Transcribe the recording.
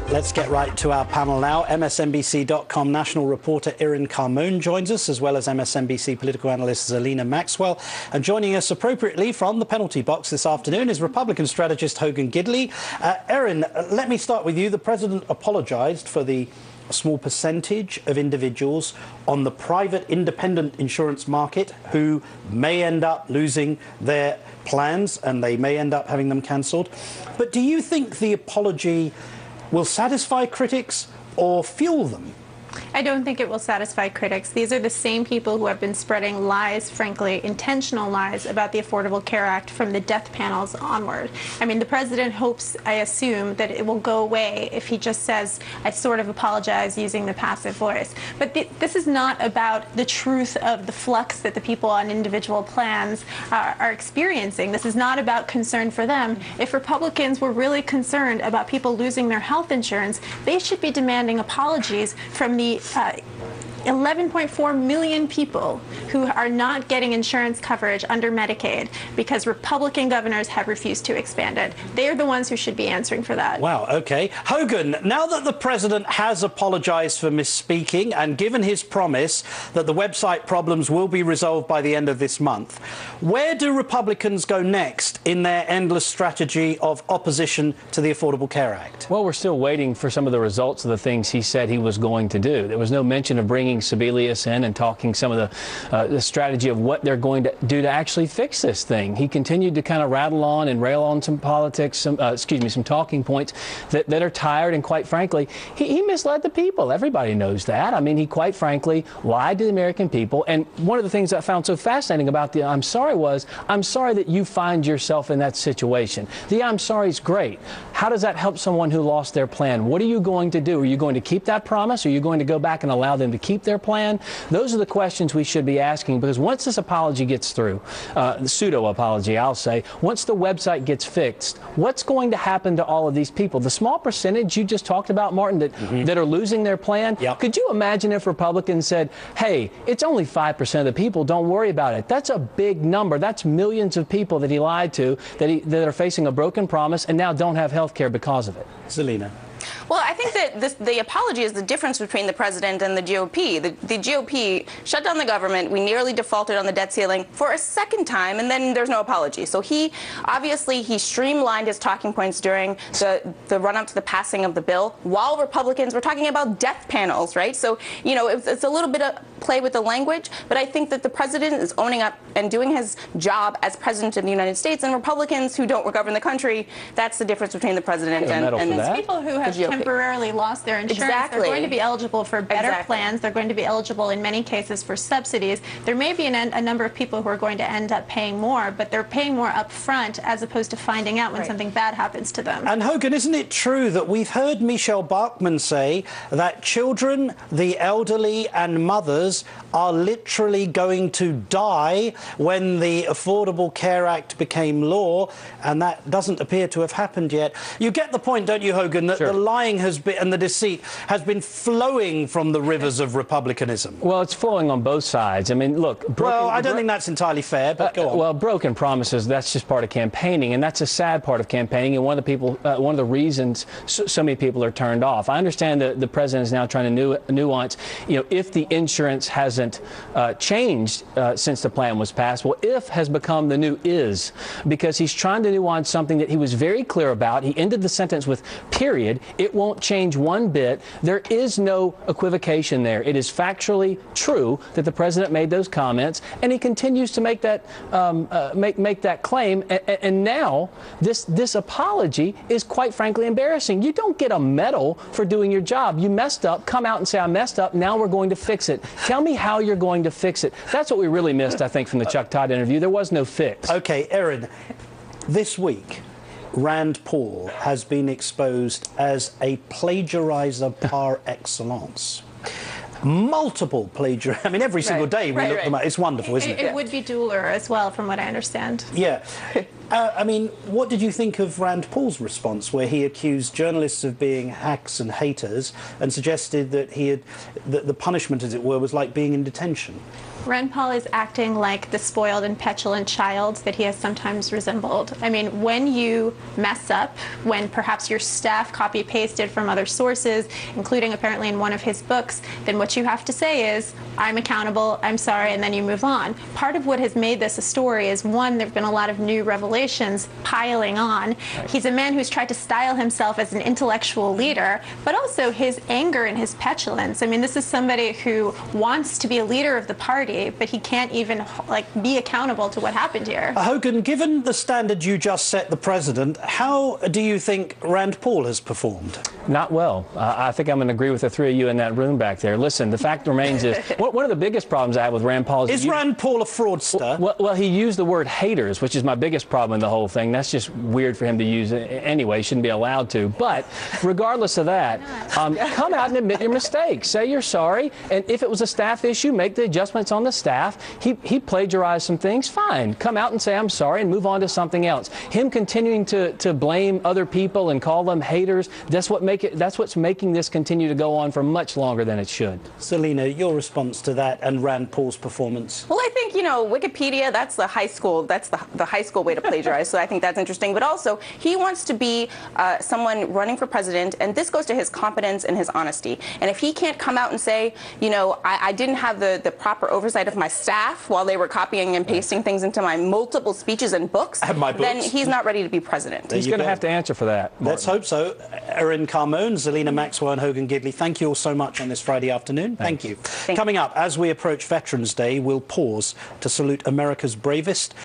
Let's get right to our panel now. MSNBC.com national reporter Erin Carmone joins us, as well as MSNBC political analyst Zerlina Maxwell. And joining us appropriately from the penalty box this afternoon is Republican strategist Hogan Gidley. Erin, let me start with you. The president apologised for the small percentage of individuals on the private independent insurance market who may end up losing their plans and they may end up having them cancelled. But do you think the apology will satisfy critics or fuel them? I don't think it will satisfy critics. These are the same people who have been spreading lies, frankly, intentional lies about the Affordable Care Act from the death panels onward. I mean, the president hopes, I assume, that it will go away if he just says, I sort of apologize using the passive voice. But this is not about the truth of the flux that the people on individual plans are experiencing. This is not about concern for them. If Republicans were really concerned about people losing their health insurance, they should be demanding apologies from the 11.4 million people who are not getting insurance coverage under Medicaid because Republican governors have refused to expand it. They are the ones who should be answering for that. Wow, OK. Hogan, now that the president has apologised for misspeaking and given his promise that the website problems will be resolved by the end of this month, where do Republicans go next in their endless strategy of opposition to the Affordable Care Act? Well, we're still waiting for some of the results of the things he said he was going to do. There was no mention of bringing Sebelius in and talking some of the strategy of what they're going to do to actually fix this thing. He continued to kind of rattle on and rail on some politics, some talking points that are tired, and quite frankly, he misled the people. Everybody knows that. I mean, he quite frankly lied to the American people. And one of the things I found so fascinating about the I'm sorry was, I'm sorry that you find yourself in that situation. The I'm sorry is great. How does that help someone who lost their plan? What are you going to do? Are you going to keep that promise? Are you going to go back and allow them to keep their plan? Those are the questions we should be asking, because once this apology gets through, the pseudo-apology, I'll say, once the website gets fixed, what's going to happen to all of these people? The small percentage you just talked about, Martin, that are losing their plan? Yep. Could you imagine if Republicans said, hey, it's only 5% of the people, don't worry about it? That's a big number. That's millions of people that he lied to, that are facing a broken promise and now don't have health care because of it. Zerlina. Well, I think that the apology is the difference between the president and the GOP. The GOP shut down the government. We nearly defaulted on the debt ceiling for a second time, and then there's no apology. So he streamlined his talking points during the run-up to the passing of the bill, while Republicans were talking about death panels, right? So, you know, it's a little bit of play with the language, but I think that the president is owning up and doing his job as president of the United States, and Republicans who don't govern the country, that's the difference between the president and the people who have temporarily lost their insurance. They're going to be eligible for better plans. They're going to be eligible in many cases for subsidies. There may be a number of people who are going to end up paying more, but they're paying more up front as opposed to finding out when something bad happens to them. And Hogan, isn't it true that we've heard Michelle Bachmann say that children, the elderly and mothers are literally going to die when the Affordable Care Act became law, and that doesn't appear to have happened yet? You get the point, don't you, Hogan, that the lying has been, and the deceit has been flowing from the rivers of republicanism? Well, it's flowing on both sides. I mean, look. Well, I don't think that's entirely fair, but go on. Well, broken promises, that's just part of campaigning, and that's a sad part of campaigning, and one of the reasons so many people are turned off. I understand that the president is now trying to nuance, you know, if the insurance hasn't changed since the plan was passed. Well, if has become the new is, because he's trying to nuance something that he was very clear about. He ended the sentence with period. It won't change one bit. There is no equivocation there. It is factually true that the president made those comments, and he continues to make that make that claim. And now this apology is quite frankly embarrassing. You don't get a medal for doing your job. You messed up. Come out and say I messed up. Now we're going to fix it. Tell me how you're going to fix it. That's what we really missed, I think, from the Chuck Todd interview. There was no fix. Okay, Erin, this week Rand Paul has been exposed as a plagiarizer par excellence. Multiple plagiarism. I mean, every single day we look them up. It's wonderful, isn't it? It would be Dueler as well, from what I understand. Yeah. I mean, what did you think of Rand Paul's response, where he accused journalists of being hacks and haters and suggested that that the punishment, as it were, was like being in detention? Rand Paul is acting like the spoiled and petulant child that he has sometimes resembled. I mean, when you mess up, when perhaps your staff copy-pasted from other sources, including apparently in one of his books, then what you have to say is, I'm accountable, I'm sorry, and then you move on. Part of what has made this a story is, one, there have been a lot of new revelations piling on. He's a man who's tried to style himself as an intellectual leader, but also his anger and his petulance. I mean, this is somebody who wants to be a leader of the party, but he can't even be accountable to what happened here. Hogan, given the standard you just set the president, how do you think Rand Paul has performed? Not well. I think I'm going to agree with the three of you in that room back there. Listen, the fact remains is one of the biggest problems I have with Rand Paul is Rand Paul a fraudster? Well, he used the word haters, which is my biggest problem in the whole thing. That's just weird for him to use anyway. He shouldn't be allowed to. But regardless of that, come out and admit your mistakes. Say you're sorry. And if it was a staff issue, make the adjustments on the staff. He plagiarized some things. Fine. Come out and say I'm sorry and move on to something else. Him continuing to blame other people and call them haters, that's what's making this continue to go on for much longer than it should. Zerlina, your response to that and Rand Paul's performance? Well, I think, Wikipedia, that's the high school way to plagiarize, so I think that's interesting. But also, he wants to be someone running for president, and this goes to his competence and his honesty. And if he can't come out and say, I didn't have the proper oversight of my staff while they were copying and pasting things into my multiple speeches and books, then he's not ready to be president. He's going to have to answer for that. Martin. Let's hope so. Erin Carmone, Zerlina Maxwell and Hogan Gidley, thank you all so much on this Friday afternoon. Thank you. Coming up, as we approach Veterans Day, we'll pause to salute America's bravest